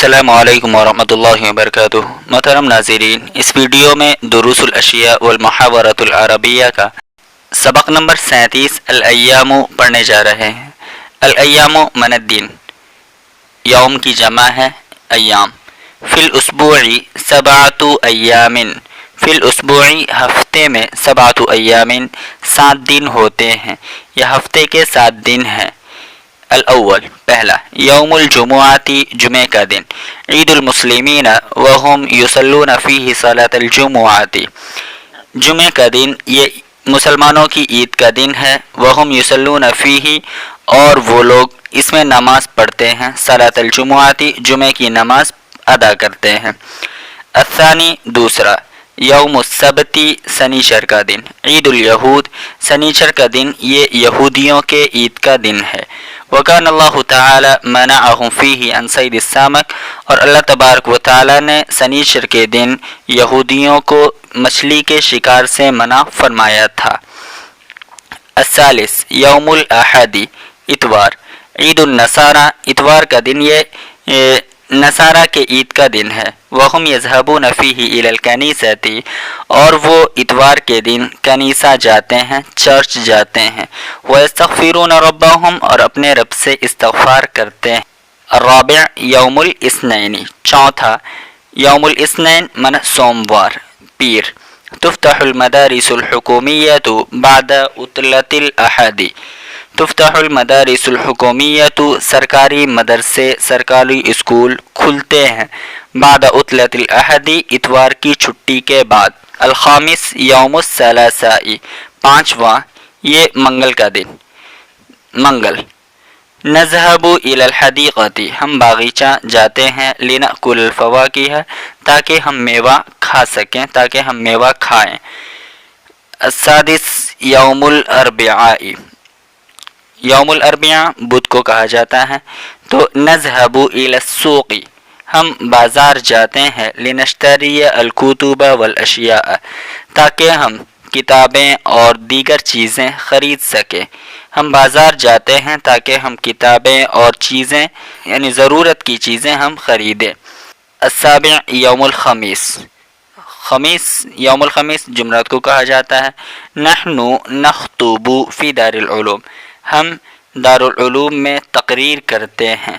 السلام علیکم ورحمۃ اللہ وبرکاتہ۔ محترم ناظرین، اس ویڈیو میں دروس الاشیاء والمحاورۃ العربیہ کا سبق نمبر 37 الایام پڑھنے جا رہے ہیں۔ الایام من الدین، یوم کی جمع ہے ایام۔ فی الاسبوع سبعۃ ایام، فی الاسبوع ہفتے میں 7 ایام 7 دن ہوتے ہیں، یہ ہفتے کے 7 دن ہیں۔ الاول پہلا، یوم الجمعۃ جمعہ کا دن، عید المسلمین وهم یصلون فیہ صلاۃ الجمعۃ، جمعہ کا دن یہ مسلمانوں کی عید کا دن ہے۔ وهم یصلون فیہ، اور وہ لوگ اس میں نماز پڑھتے ہیں، صلاۃ الجمعۃ جمعہ کی نماز ادا کرتے ہیں۔ الثانی دوسرا، یوم السبت سنیچر کا دن، عید الیہود سنیچر کا دن یہ یہودیوں کے عید کا دن ہے۔ وکان اللہ تعالی منعهم فیہ عن صید السمک، اور اللہ تبارک و تعالی نے سنیچر کے دن یہودیوں کو مچھلی کے شکار سے منع فرمایا تھا۔ الثالث یوم الاحد اتوار، عید النصارى اتوار کا دن یہ نصارہ کے عید کا دن ہے۔ وهم یذهبون فیہ الی الکنیسۃ، اور وہ اتوار کے دن کنیسہ جاتے ہیں، چرچ جاتے ہیں۔ ویستغفرون ربهم، اور اپنے رب سے استغفار کرتے ہیں۔ الرابع یوم الاثنین چوتھا، یوم الاثنین من سوموار پیر۔ تفتح المدارس الحکومیۃ بعد عطلۃ الاحد، تفتح المدارس الحکومیۃ سرکاری مدرسے سرکاری اسکول کھلتے ہیں، بعد عطلۃ الاحد اتوار کی چھٹی کے بعد۔ الخامس یوم الثلاثاء پانچواں، یہ منگل کا دن، منگل۔ نذهب الى الحدیقۃ، ہم باغیچہ جاتے ہیں، لنأکل الفواکہ تاکہ ہم میوہ کھا سکیں، تاکہ ہم میوہ کھائیں۔ السادس یوم الاربعاء، یوم الاربعاء بدھ کو کہا جاتا ہے۔ تو نذهب الى السوق، ہم بازار جاتے ہیں، لنشتری الکتب والاشیاء تاکہ ہم کتابیں اور دیگر چیزیں خرید سکیں۔ ہم بازار جاتے ہیں تاکہ ہم کتابیں اور چیزیں یعنی ضرورت کی چیزیں ہم خریدیں۔ السابع یوم الخمیس، خمیس یوم الخمیس جمعرات کو کہا جاتا ہے۔ نحن نخطب فی دار العلوم، ہم دارالعلوم میں تقریر کرتے ہیں۔